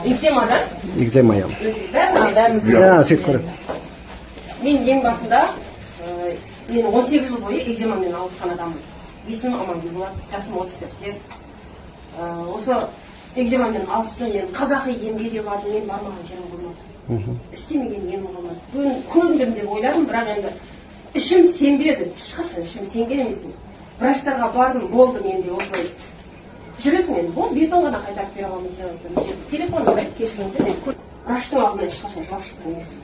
Экземадан? Экзема я. Бәріміз. Ja, сөйтіп көреді. Мен ең басында, мен 18 жыл бойы экземамен алысқан адаммын. Есімім Амангүл болады, жасым 34-те. Осы экземамен алысты, мен қазақи емге де бардым, мен бармаған жерім болмады. Істемеген ем болмады. Бүгін көріндім деп ойладым, бірақ енді ішім сенбеді. Ешқашан ішім сенген емеспін. Врачтарға бардым, болды менде осылай. Жүресің енді, бұл бетон ғана қайтарып бере аламыз деп. Телефон алайық, кешіріңіздер, мен врачтың алдынан ешқашан жылап шыққан емеспін.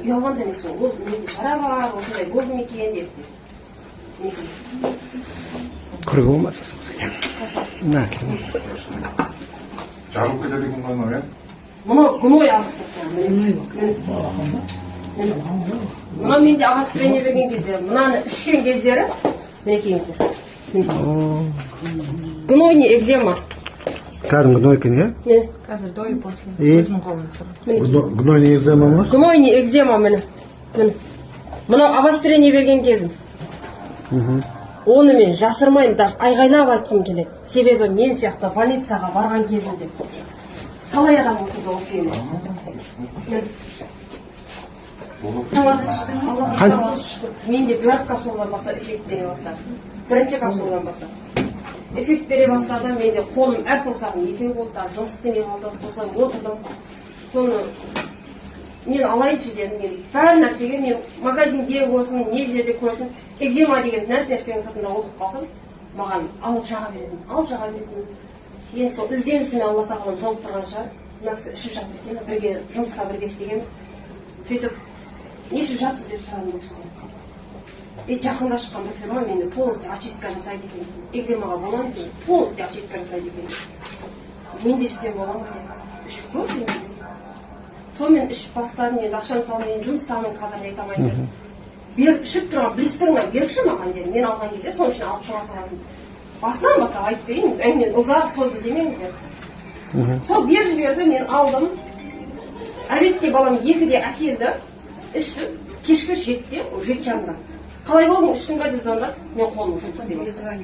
Ұялған да емеспін, ол менде жара бар, осындай болды ма екен деп. Күргі болмаса сосын. На, келin. Жарылып кетеді екен ғой мынау, Мұны гной алыстық. Мұны менде обострение берген кездері, мұнаны ішкен кездері, мінекейіңіздер. Гнойный экзема. Кәдімгі гной екен, иә? Қазір до и после. Өзімнің қолым. Гнойный экзема ма? Гнойный экзема міне. Мұны обострение берген кезім. Оны мен жасырмайын, даже айғайлап айтқым келеді. Себебі мен сияқты больницаға барған кезімде. Талай адам отырды осы елде. Менде бір капсуладан бастап эффект бере бастады. Бірінші капсуладан бастап. Эффект бере бастады, менде қолым әр саусағым екеу болды, жұмыс істемей қалды, осылай отырдым. Соны мен алайыншы дедім, мен бәр нәрсеге, мен магазинде болсын, не жерде көрсін, экзема деген нәрсенің сыртында оқып қалсам, маған алып жаға беретін. Енді сол ізденісіме Алла тағалам жолып тұрған шығар. Мына кісі ішіп жатыр екен, бірге жұмысқа бірге істегенбіз. Сөйтіп, не ішіп жатсыз деп сұрадым бұл кісіден. Жақында шыққан бір фирма менде полностью очистка жасайды екен. Экземаға боламын екен, полностью очистка жасайды екен. Мен де ішсем боламын екен. Ішіп көрші енді. Сонымен ішіп бастадым, енді ақшаны салып, мен жұмыстамын қазір айта алмайын. Ішіп тұрған блистеріңнен берші маған дедім. Мен алған кезде соның ішіне алып шыға саласың. Басынан бастап айтып берейін, әңгімен ұзақ созыл демеңіздер. Сол бер жіберді, мен алдым. Әбетте балам 2-де әкелді, іштім, кешкі 7-де, 7:30. Қалай болдың, іштің қайда звондады, мен қолым жұмыс істей бастады.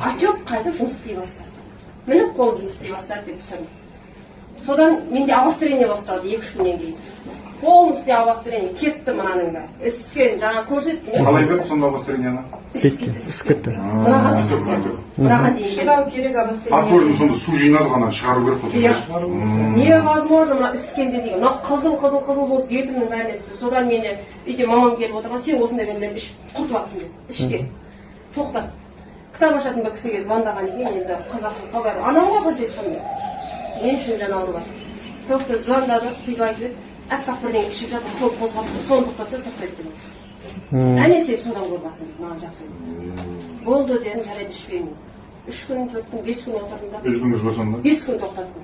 Отек қайтып жұмыс істей бастады. Міне қолым жұмыс істей бастады деп түсірдім. Содан менде обострение басталды 2-3 күннен кейін. Полностью обострение кетті мынаның да. Іскен жаңа көрсеттім. Қалай берді сонда обострениені? Іскетті. Мынаған дейін шыдау керек обострение. Көздің сонда су жинады ғана шығару керек қой. Невозможно мына іскенде деген. Мына қызыл болып бетімнің бәріне түсті. Содан мені үйде мамам келіп отырған, сен осындай бәлелерді ішіп құртып алсың деді. Ішпе. Тоқтат. Кітап ашатын бір кісіге звондаған екен, енді қазақтың хабары. Анауға қанша айтқанмын. Мен үшін жаңағы бар. Тоқты звондады, сөйтіп айтып, әппақ бірден ішіп жатыр, сол қозғап, соны тоқтатса тоқтайды деді. Әнесе судан көрбақсың, маған жақсы. Болды дедім, жарайды ішпеймін. 3 күн, 4 күн, 5 күн отырдым да. Үздіңіз ба сонда? 5 күн тоқтаттым.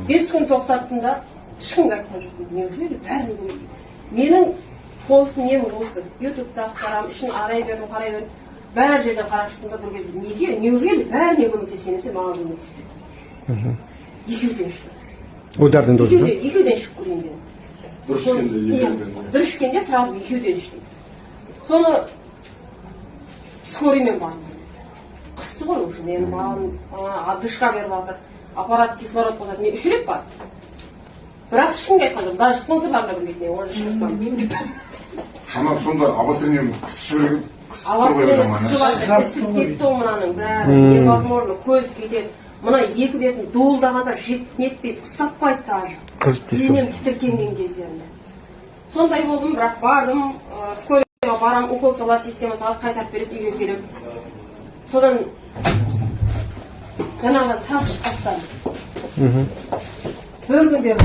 5 күн тоқтаттым да, ешкімге айтқан жоқпын. Неужели бәрін көреді? Менің қосын нем осы. Ютубта қарам, ішін қарай бердім. Бәр жерден қарап шықтым да бір кезде. Неге? Неужели бәріне көмектескен есе маған көмектеспеді? Екеуден ішті. Удардан дозы да? Екеуден ішіп көрейін дедім. Бір ішкенде сразу екеуден іштім. Соны скорыймен бардым. Қысты ғой уже, мен барын дышқа беріп жатыр, аппарат кислород қосады, мен 3 рет бар. Бірақ ешкімге айтқан жоқ, даже спонсорларым да білмейтін, оны шықпам. Ана сонда обострениені қысып жіберген? Обострение қысып алды, ісіп кетті ол мынаның бәрі, невозможно, көз кетеді. Мына 2 бетін дуылдағанда нетпейді, ұстап қойды даже. Қызып дейсің. Денем тітіркенген кездерінде. Сондай болдым, бірақ бардым, скорыйға барам, укол салат системасы алып қайтарып береді, үйге келіп. Содан жаңағыдан тағышып бастадым. Бір күндер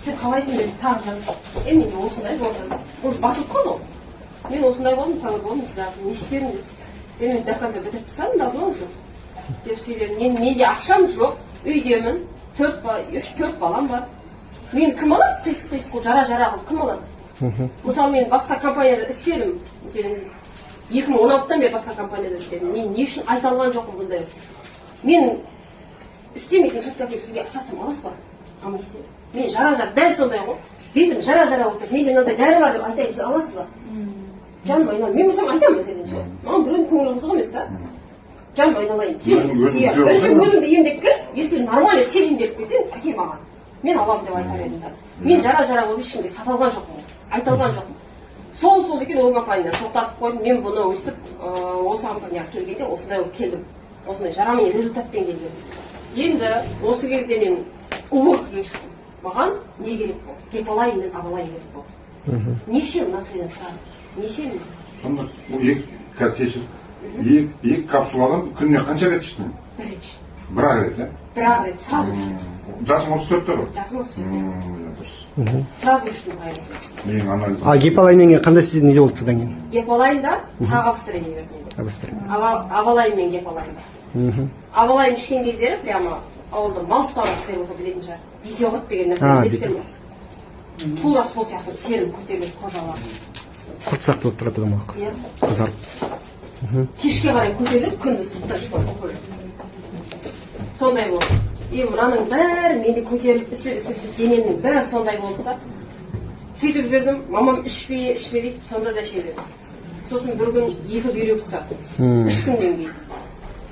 сен қалайсың деп тағы жазды. Мен осындай болдым. Уже басылып қалды ол. Мен осындай болдым, тәуір болдым, не істерім деп. Мен до конца бітіріп тастадым, давно уже. Деп сөйледім. Менде ақшам жоқ, үйдемін, 3-4 балам бар. Мен кім алады? Қисық-қисық жара қылып кім алады? Мысалы мен басқа компанияда істедім. Mesela 2016'dan beri басқа компанияда істедім. Мен не үшін айта алған жоқпын бұндай. Мен істемейтін сотқа келіп сізге сатсам аласыз ба? Алмайсыз. Мен жара дәл сондай ғой. Бетім жара болып тұр. Менде мынандай дәрі бар деп айтайын, сіз аласыз ба? Жаным айналайын. Мен болсам айтамын мәселен ше. Маған біреудің көңілі қызық емес та. Жаным айналайын. Бірінші өзіңді емдеп кел, если нормально сен емделіп кетсең, әке маған. Мен аламын деп айтар едім да. Мен жара болып ешкімге сата алған жоқпын, айта алған жоқпын. Сол екен ол компанияны тоқтатып қойдым. Мен бұны өстіп, осы компанияға келгенде осындай болып келдім. Осындай жарамын результатпен келдім. Енді осы кезде мен уволкіге шықтым. Маған не керек болды? Гепалайн мен авалайн керек болды. Неше нациядан сұрады? Неше мен? Сонда қазір кешір. Екі капсуладан күніне қанша рет іштің? Бір рет. Бір-ақ рет, Бір-ақ рет, сразу іштім. Жасың 34-те ғой? Жасым 34-те. Сразу іштім қайын. Мен анализ. А гепалайннен қандай сізде неде болды содан кейін? Гепалайнда тағы обострение берді. Обострение. Авалайн мен гепалайнда. Авалайн ішкен кездері прямо ауылда мал ұстаған кісілер болса білетін шығар. Бикеғұт деген нәрсе естірме. Тура сол сияқты терін көтеріліп қожалар. Құрт сияқты болып тұрады одан Иә. қызарып. Кешке қарай көтеріліп күндіз тұтта сондай болды. Мынаның бәрі менде көтеріліп ісіп денемнің бәрі сондай болды да. Сөйтіп жүрдім, мамам ішпе дейді, сонда да ішеді. Сосын бір күн 2 бүйрек ұстады. 3 күннен кейін.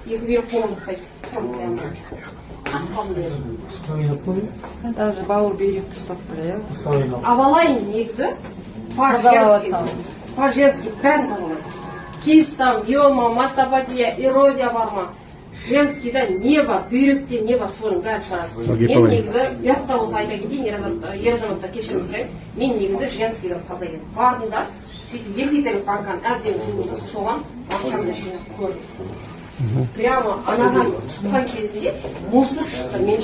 2 бүйрек қолымдықтай тұрмын. Қатқалды. Даже бауыр бүйректі ұстап тұр, иә? Авалайн негізі по-женски бәрін тазалайды. Кист там, биома, мастопатия, эрозия бар ма? Женскийда не бар, бүйректе не бар, соның бәрін шығарады. Мен негізі, ұятта болса айта кетейін, ер азаматтар кешірім сұрайын. Мен негізі женскийда таза едім. Бардым да, сөйтіп 2 литрлік банканы әбден жуылды, соған ақшамды жинап көрдім. Прямо анаған тұтқан кезінде мусор шықты, мен